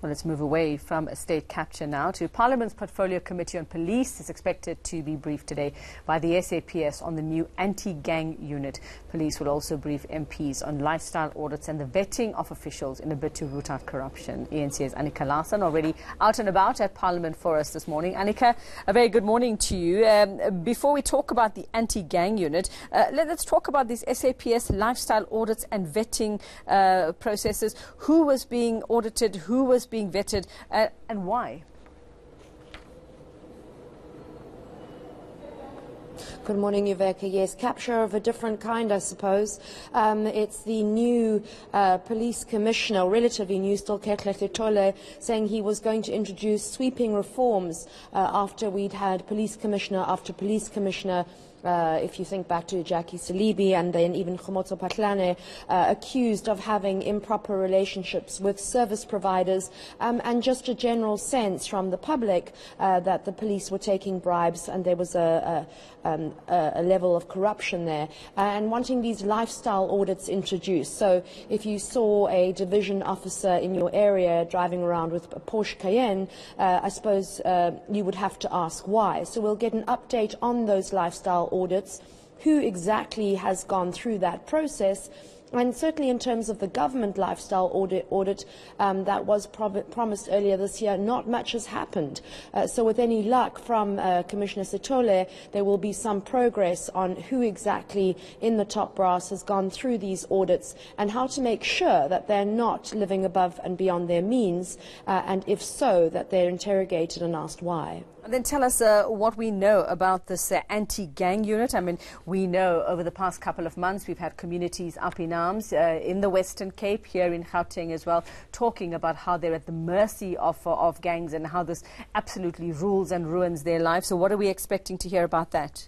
Well, let's move away from state capture now to Parliament's Portfolio Committee on Police is expected to be briefed today by the SAPS on the new anti-gang unit. Police will also brief MPs on lifestyle audits and the vetting of officials in a bid to root out corruption. eNCA's Annika Larsen already out and about at Parliament for us this morning. Annika, a very good morning to you. Before we talk about the anti-gang unit, let's talk about these SAPS lifestyle audits and vetting processes. Who was being audited, who was being vetted, and why? Good morning, Uveka. Yes, capture of a different kind, I suppose. It's the new police commissioner, relatively new, still Tole, saying he was going to introduce sweeping reforms after we'd had police commissioner after police commissioner. If you think back to Jackie Salibi and then even Khomotso Patlane, accused of having improper relationships with service providers, and just a general sense from the public that the police were taking bribes and there was a level of corruption there, and wanting these lifestyle audits introduced. So if you saw a division officer in your area driving around with a Porsche Cayenne, I suppose you would have to ask why. So we'll get an update on those lifestyle audits, who exactly has gone through that process. And certainly in terms of the government lifestyle audit that was promised earlier this year, not much has happened. So with any luck from Commissioner Sithole, there will be some progress on who exactly in the top brass has gone through these audits and how to make sure that they're not living above and beyond their means, and if so, that they're interrogated and asked why. And then tell us what we know about this anti-gang unit. I mean, we know over the past couple of months we've had communities up in arms in the Western Cape, here in Gauteng as well, talking about how they're at the mercy of gangs and how this absolutely rules and ruins their lives. So what are we expecting to hear about that?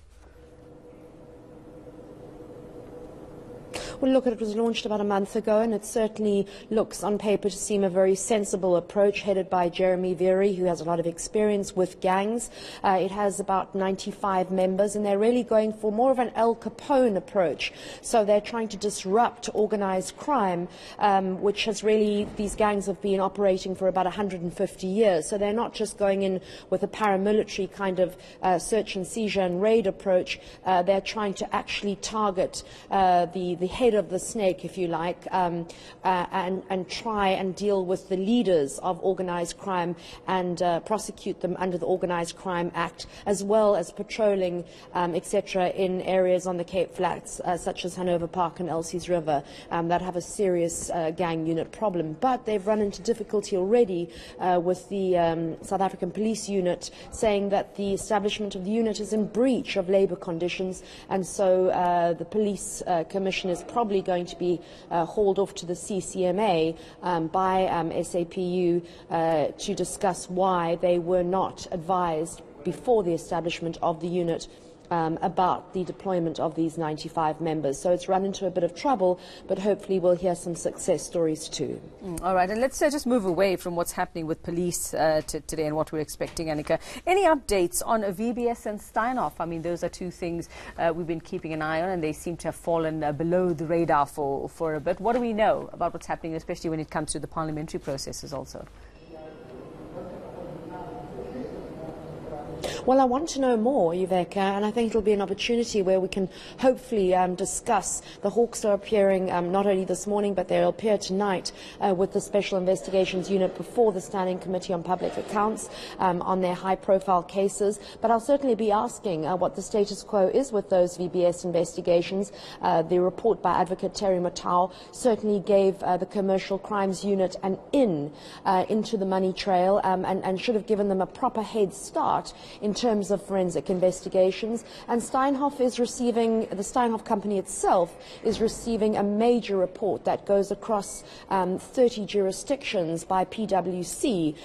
Well, look, it was launched about a month ago, and it certainly looks on paper to seem a very sensible approach headed by Jeremy Veery, who has a lot of experience with gangs. It has about 95 members, and they're really going for more of an Al Capone approach. So they're trying to disrupt organized crime, which has really, these gangs have been operating for about 150 years. So they're not just going in with a paramilitary kind of search and seizure and raid approach. They're trying to actually target the head of the snake, if you like, and try and deal with the leaders of organized crime and prosecute them under the Organised Crime Act, as well as patrolling, etc., in areas on the Cape Flats, such as Hanover Park and Elsie's River, that have a serious gang unit problem. But they've run into difficulty already with the South African Police Unit saying that the establishment of the unit is in breach of labour conditions, and so the police commission is probably going to be hauled off to the CCMA by SAPU to discuss why they were not advised before the establishment of the unit about the deployment of these 95 members. So it's run into a bit of trouble, but hopefully we'll hear some success stories too. All right, and let's just move away from what's happening with police today and what we're expecting, Annika. Any updates on VBS and Steinhoff? I mean, those are two things we've been keeping an eye on, and they seem to have fallen below the radar for a bit. What do we know about what's happening, especially when it comes to the parliamentary processes also? Well, I want to know more, Uveka, and I think it'll be an opportunity where we can hopefully discuss. The Hawks are appearing not only this morning, but they'll appear tonight with the Special Investigations Unit before the Standing Committee on Public Accounts on their high-profile cases. But I'll certainly be asking what the status quo is with those VBS investigations. The report by Advocate Terry Matau certainly gave the Commercial Crimes Unit an into the money trail and should have given them a proper head start in terms of forensic investigations. And Steinhoff is receiving, the Steinhoff company itself is receiving a major report that goes across 30 jurisdictions by PwC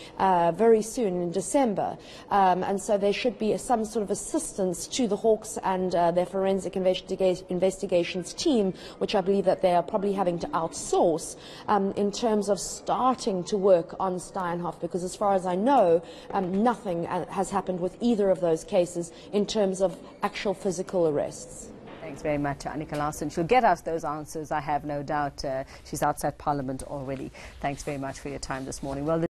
very soon in December. And so there should be some sort of assistance to the Hawks and their forensic investigations team, which I believe that they are probably having to outsource in terms of starting to work on Steinhoff, because as far as I know, nothing has happened with either of those cases in terms of actual physical arrests. Thanks very much, Annika Larsen. She'll get us those answers, I have no doubt. She's outside Parliament already. Thanks very much for your time this morning. Well,